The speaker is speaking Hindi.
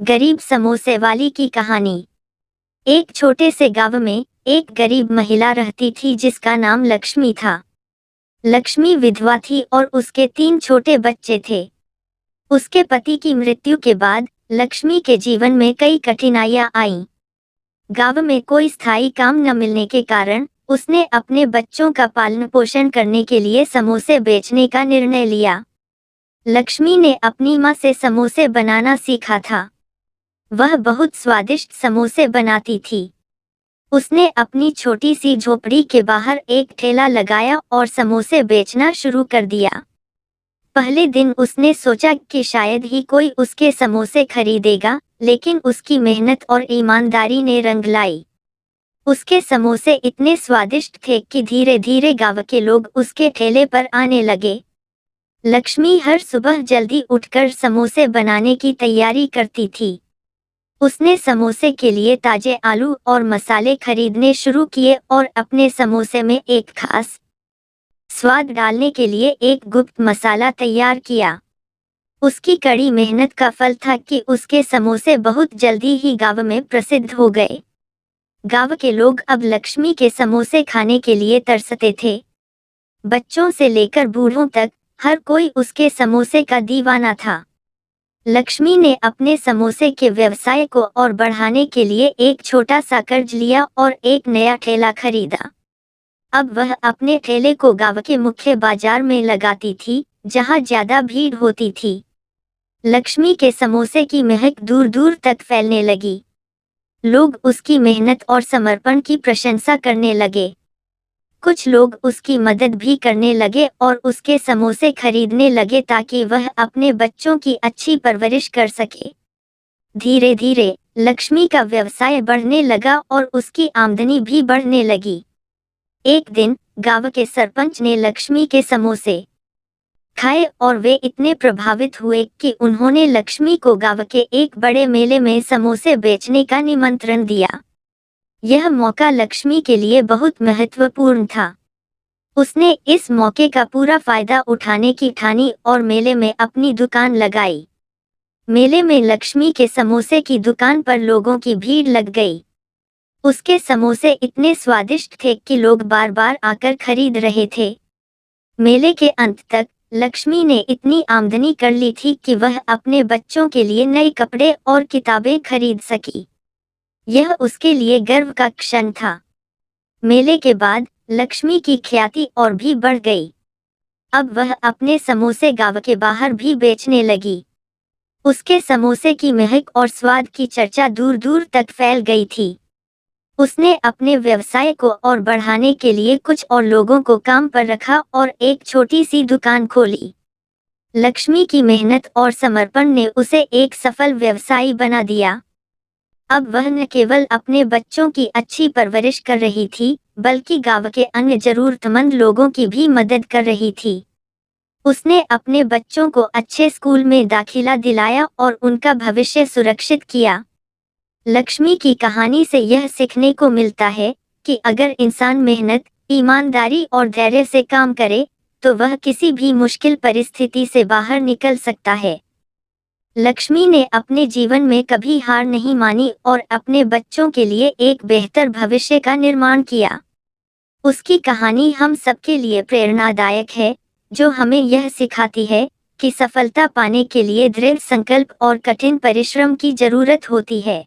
गरीब समोसे वाली की कहानी। एक छोटे से गांव में एक गरीब महिला रहती थी जिसका नाम लक्ष्मी था। लक्ष्मी विधवा थी और उसके 3 छोटे बच्चे थे। उसके पति की मृत्यु के बाद लक्ष्मी के जीवन में कई कठिनाइयां आईं। गांव में कोई स्थायी काम न मिलने के कारण उसने अपने बच्चों का पालन पोषण करने के लिए समोसे बेचने का निर्णय लिया। लक्ष्मी ने अपनी मां से समोसे बनाना सीखा था। वह बहुत स्वादिष्ट समोसे बनाती थी। उसने अपनी छोटी सी झोपड़ी के बाहर एक ठेला लगाया और समोसे बेचना शुरू कर दिया। पहले दिन उसने सोचा कि शायद ही कोई उसके समोसे खरीदेगा, लेकिन उसकी मेहनत और ईमानदारी ने रंग लाई। उसके समोसे इतने स्वादिष्ट थे कि धीरे धीरे गांव के लोग उसके ठेले पर आने लगे। लक्ष्मी हर सुबह जल्दी उठकर समोसे बनाने की तैयारी करती थी। उसने समोसे के लिए ताजे आलू और मसाले खरीदने शुरू किए और अपने समोसे में एक खास स्वाद डालने के लिए एक गुप्त मसाला तैयार किया। उसकी कड़ी मेहनत का फल था कि उसके समोसे बहुत जल्दी ही गांव में प्रसिद्ध हो गए। गांव के लोग अब लक्ष्मी के समोसे खाने के लिए तरसते थे। बच्चों से लेकर बूढ़ों तक हर कोई उसके समोसे का दीवाना था। लक्ष्मी ने अपने समोसे के व्यवसाय को और बढ़ाने के लिए एक छोटा सा कर्ज लिया और एक नया ठेला खरीदा। अब वह अपने ठेले को गांव के मुख्य बाजार में लगाती थी, जहां ज्यादा भीड़ होती थी। लक्ष्मी के समोसे की महक दूर दूर तक फैलने लगी। लोग उसकी मेहनत और समर्पण की प्रशंसा करने लगे। कुछ लोग उसकी मदद भी करने लगे और उसके समोसे खरीदने लगे ताकि वह अपने बच्चों की अच्छी परवरिश कर सके। धीरे धीरे लक्ष्मी का व्यवसाय बढ़ने लगा और उसकी आमदनी भी बढ़ने लगी। एक दिन गांव के सरपंच ने लक्ष्मी के समोसे खाए और वे इतने प्रभावित हुए कि उन्होंने लक्ष्मी को गांव के एक बड़े मेले में समोसे बेचने का निमंत्रण दिया। यह मौका लक्ष्मी के लिए बहुत महत्वपूर्ण था। उसने इस मौके का पूरा फायदा उठाने की ठानी और मेले में अपनी दुकान लगाई। मेले में लक्ष्मी के समोसे की दुकान पर लोगों की भीड़ लग गई। उसके समोसे इतने स्वादिष्ट थे कि लोग बार बार आकर खरीद रहे थे। मेले के अंत तक लक्ष्मी ने इतनी आमदनी कर ली थी कि वह अपने बच्चों के लिए नए कपड़े और किताबें खरीद सकी। यह उसके लिए गर्व का क्षण था। मेले के बाद लक्ष्मी की ख्याति और भी बढ़ गई। अब वह अपने समोसे गांव के बाहर भी बेचने लगी। उसके समोसे की महक और स्वाद की चर्चा दूर दूर तक फैल गई थी। उसने अपने व्यवसाय को और बढ़ाने के लिए कुछ और लोगों को काम पर रखा और एक छोटी सी दुकान खोली। लक्ष्मी की मेहनत और समर्पण ने उसे एक सफल व्यवसायी बना दिया। अब वह न केवल अपने बच्चों की अच्छी परवरिश कर रही थी, बल्कि गांव के अन्य जरूरतमंद लोगों की भी मदद कर रही थी। उसने अपने बच्चों को अच्छे स्कूल में दाखिला दिलाया और उनका भविष्य सुरक्षित किया। लक्ष्मी की कहानी से यह सीखने को मिलता है कि अगर इंसान मेहनत, ईमानदारी और धैर्य से काम करे, तो वह किसी भी मुश्किल परिस्थिति से बाहर निकल सकता है। लक्ष्मी ने अपने जीवन में कभी हार नहीं मानी और अपने बच्चों के लिए एक बेहतर भविष्य का निर्माण किया। उसकी कहानी हम सबके लिए प्रेरणादायक है, जो हमें यह सिखाती है कि सफलता पाने के लिए दृढ़ संकल्प और कठिन परिश्रम की जरूरत होती है।